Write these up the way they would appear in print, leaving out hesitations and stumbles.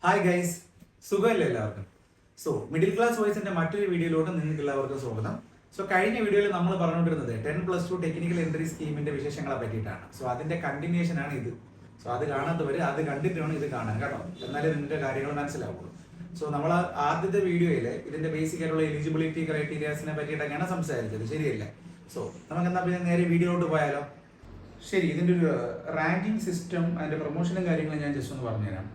Hi guys, സുഖമല്ലേ എല്ലാവർക്കും? Middle class വോയിസിന്റെ മറ്റൊരു വീഡിയോയിലോട്ട് നിങ്ങൾക്ക് എല്ലാവർക്കും സ്വാഗതം. കഴിഞ്ഞ വീഡിയോയിൽ നമ്മൾ പറഞ്ഞുകൊണ്ടിരുന്നത് 10+2 ടെക്നിക്കൽ എൻട്രി സ്കീമിന്റെ വിശേഷങ്ങളെ പറ്റിയിട്ടാണ്. അതിന്റെ കണ്ടിന്യൂഷൻ ആണ് ഇത്. അത് കാണാത്തവര് അത് കണ്ടിട്ട് വേണം ഇത് കാണാൻ, കേട്ടോ. എന്നാലേ നിങ്ങൾക്ക് കാര്യങ്ങൾ മനസ്സിലാവുള്ളൂ. നമ്മൾ ആദ്യത്തെ വീഡിയോയിൽ ഇതിന്റെ ബേസിക് ആയിട്ടുള്ള എലിജിബിലിറ്റി ക്രൈറ്റീരിയാസിനെ പറ്റിയിട്ടൊക്കെയാണ് സംസാരിച്ചത്, ശരിയല്ലേ? നമുക്ക് എന്നാ പിന്നെ നേരെ വീഡിയോയിലോട്ട് പോയാലോ? ശരി, ഇതിന്റെ ഒരു റാങ്കിങ് സിസ്റ്റം അതിന്റെ പ്രൊമോഷനും കാര്യങ്ങളും ഞാൻ ജസ്റ്റ് ഒന്ന് പറഞ്ഞുതരാം.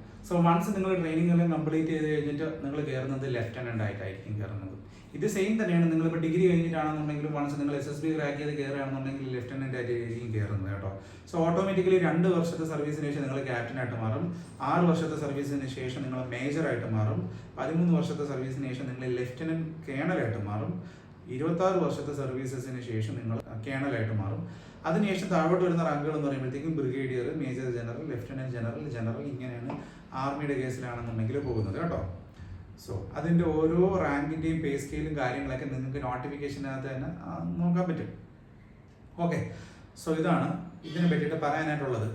വൺസ് നിങ്ങൾ ട്രെയിനിങ് എല്ലാം കംപ്ലീറ്റ് ചെയ്ത് കഴിഞ്ഞിട്ട് നിങ്ങൾ കയറുന്നത് ലെഫ്റ്റനന്റ് ആയിട്ടായിരിക്കും കയറുന്നത്. ഇത് സെയിം തന്നെയാണ്. നിങ്ങളിപ്പോൾ ഡിഗ്രി കഴിഞ്ഞിട്ടാണെന്നുണ്ടെങ്കിലും വൺസ് നിങ്ങൾ SSB ക്രാക്ക് ചെയ്ത് കയറുകയാണെന്നുണ്ടെങ്കിൽ ലെഫ്റ്റനന്റ് ആയിട്ടായിരിക്കും കയറുന്നത്, കേട്ടോ. ഓട്ടോമാറ്റിക്കലി 2 വർഷത്തെ സർവീസിന് ശേഷം നിങ്ങൾ ക്യാപ്റ്റനായിട്ട് മാറും. 6 വർഷത്തെ സർവീസിന് ശേഷം നിങ്ങൾ മേജറായിട്ട് മാറും. 13 വർഷത്തെ സർവീസിന് ശേഷം നിങ്ങൾ ലെഫ്റ്റനന്റ് കേണലായിട്ട് മാറും. 26 വർഷത്തെ സർവീസസിന് ശേഷം നിങ്ങൾ കേണലായിട്ട് മാറും. അതിനുശേഷം താഴോട്ട് വരുന്ന റാങ്കുകൾ എന്ന് പറയുമ്പോഴത്തേക്കും brigadier, major general, lieutenant general, general, ഇങ്ങനെയാണ് ആർമിയുടെ കേസിലാണെന്നുണ്ടെങ്കിൽ പോകുന്നത്, കേട്ടോ. അതിൻ്റെ ഓരോ റാങ്കിൻ്റെയും പേ സ്കെയിലും കാര്യങ്ങളൊക്കെ നിങ്ങൾക്ക് നോട്ടിഫിക്കേഷനകത്ത് തന്നെ നോക്കാൻ പറ്റും. ഓക്കെ, ഇതാണ് ഇതിനെ പറ്റിയിട്ട് പറയാനായിട്ടുള്ളത്.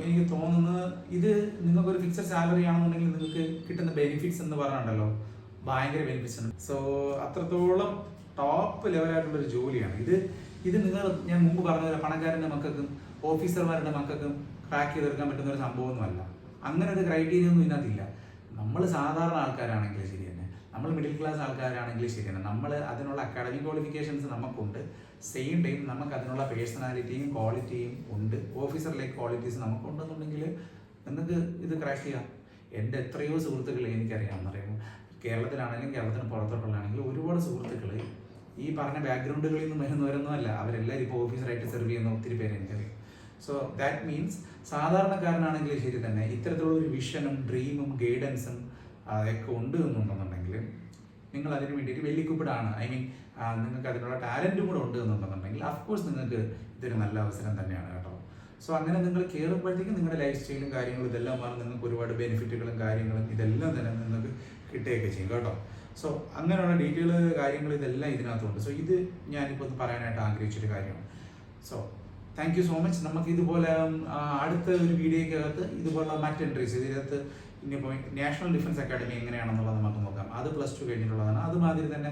എനിക്ക് തോന്നുന്നത് ഇത് നിങ്ങൾക്കൊരു ഫിക്സഡ് സാലറി ആണെന്നുണ്ടെങ്കിൽ നിങ്ങൾക്ക് കിട്ടുന്ന ബെനിഫിറ്റ്സ് എന്ന് പറഞ്ഞിട്ടുണ്ടല്ലോ, ഭയങ്കര ബെനിഫിറ്റ്സ് ഉണ്ട്. അത്രത്തോളം ടോപ്പ് ലെവലായിട്ടുള്ളൊരു ജോലിയാണ് ഇത് ഞാൻ മുമ്പ് പറഞ്ഞ പോലെ പണക്കാരൻ്റെ മക്കൾക്കും ഓഫീസർമാരുടെ മക്കൾക്കും ക്രാക്ക് ചെയ്തെടുക്കാൻ പറ്റുന്ന ഒരു സംഭവമൊന്നുമല്ല. അങ്ങനെ ഒരു ക്രൈറ്റീരിയ ഒന്നും ഇതിനകത്തില്ല. നമ്മൾ സാധാരണ ആൾക്കാരാണെങ്കിൽ ശരി തന്നെ, നമ്മൾ മിഡിൽ ക്ലാസ് ആൾക്കാരാണെങ്കിൽ ശരി തന്നെ, നമ്മൾ അതിനുള്ള അക്കാഡമിക് ക്വാളിഫിക്കേഷൻസ് നമുക്കുണ്ട്. സെയിം ടൈം നമുക്ക് അതിനുള്ള പേഴ്സണാലിറ്റിയും ക്വാളിറ്റിയും ഉണ്ട്. ഓഫീസർ ലൈക്ക് ക്വാളിറ്റീസ് നമുക്കുണ്ടെന്നുണ്ടെങ്കിൽ നിങ്ങൾക്ക് ഇത് ക്രാക്ക് ചെയ്യാം. എൻ്റെ എത്രയോ സുഹൃത്തുക്കളെ എനിക്കറിയാമെന്ന് പറയുമ്പോൾ, കേരളത്തിലാണെങ്കിലും കേരളത്തിന് പുറത്തോട്ടുള്ളതാണെങ്കിലും ഒരുപാട് സുഹൃത്തുക്കൾ ഈ പറഞ്ഞ ബാക്ക്ഗ്രൗണ്ടുകളിൽ നിന്ന് വരുന്നവരൊന്നും അല്ല. അവരെല്ലാവരും ഇപ്പോൾ ഓഫീസറായിട്ട് സെർവ് ചെയ്യുന്ന ഒത്തിരി പേര് എനിക്കറിയാം. ദാറ്റ് മീൻസ് സാധാരണക്കാരനാണെങ്കിലും ശരി തന്നെ ഇത്തരത്തിലുള്ള ഒരു വിഷനും ഡ്രീമും ഗൈഡൻസും അതൊക്കെ ഉണ്ട് എന്നുണ്ടെന്നുണ്ടെങ്കിൽ നിങ്ങൾ അതിന് വേണ്ടിയിട്ട് വെൽ equipped ആണ്. നിങ്ങൾക്ക് അതിനുള്ള ടാലൻറ്റും കൂടെ ഉണ്ട് എന്നുണ്ടെന്നുണ്ടെങ്കിൽ അഫ്കോഴ്സ് നിങ്ങൾക്ക് ഇതൊരു നല്ല അവസരം തന്നെയാണ്, കേട്ടോ. അങ്ങനെ നിങ്ങൾ കയറുമ്പോഴത്തേക്കും നിങ്ങളുടെ ലൈഫ് സ്റ്റൈലും കാര്യങ്ങളും ഇതെല്ലാം മാറും. നിങ്ങൾക്ക് ഒരുപാട് ബെനിഫിറ്റുകളും കാര്യങ്ങളും ഇതെല്ലാം തന്നെ നിങ്ങൾക്ക് കിട്ടുകയൊക്കെ ചെയ്യും, കേട്ടോ. അങ്ങനെയുള്ള ഡീറ്റെയിൽ കാര്യങ്ങൾ ഇതെല്ലാം ഇതിനകത്തുണ്ട്. ഇത് ഞാനിപ്പോൾ പറയാനായിട്ട് ആഗ്രഹിച്ചൊരു കാര്യമാണ്. Thank you so much. നമുക്ക് ഇതുപോലെ അടുത്ത ഒരു വീഡിയോക്കകത്ത് ഇതുപോലുള്ള മറ്റ് എൻട്രീസ് ഇതിനകത്ത് ഇനിയിപ്പോൾ നാഷണൽ ഡിഫൻസ് അക്കാഡമി എങ്ങനെയാണെന്നുള്ളത് നമുക്ക് നോക്കാം. അത് +2 കഴിഞ്ഞിട്ടുള്ളതാണ്. അതുമാതിരി തന്നെ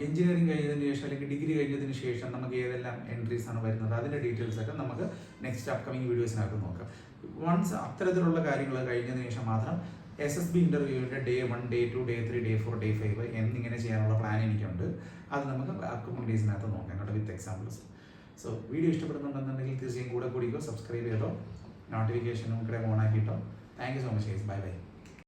എഞ്ചിനീയറിംഗ് കഴിഞ്ഞതിന് ശേഷം അല്ലെങ്കിൽ ഡിഗ്രി കഴിഞ്ഞതിന് ശേഷം നമുക്ക് ഏതെല്ലാം എൻട്രീസ് ആണ് വരുന്നത് അതിൻ്റെ ഡീറ്റെയിൽസ് ഒക്കെ നമുക്ക് നെക്സ്റ്റ് അപ്കമിങ് വീഡിയോസിനകത്ത് നോക്കാം. വൺസ് അത്തരത്തിലുള്ള കാര്യങ്ങൾ കഴിഞ്ഞതിന് ശേഷം മാത്രം SSB ഇൻ്റർവ്യൂവിൻ്റെ Day 1, Day 2, Day 3, Day 4, Day 5 എന്നിങ്ങനെ ചെയ്യാനുള്ള പ്ലാൻ എനിക്കുണ്ട്. അത് നമുക്ക് അപ്കമിങ് ഡേയ്സിനകത്ത് നോക്കാം, കേട്ടോ, വിത്ത് എക്സാമ്പിൾസ്. വീഡിയോ ഇഷ്ടപ്പെടുന്നുണ്ടെന്നുണ്ടെങ്കിൽ തീർച്ചയായും കൂടിക്കോ, സബ്സ്ക്രൈബ് ചെയ്തോ, നോട്ടിഫിക്കേഷനും കൂടെ ഓൺ ആക്കിയിട്ടോ. Thank you so much guys. Bye by.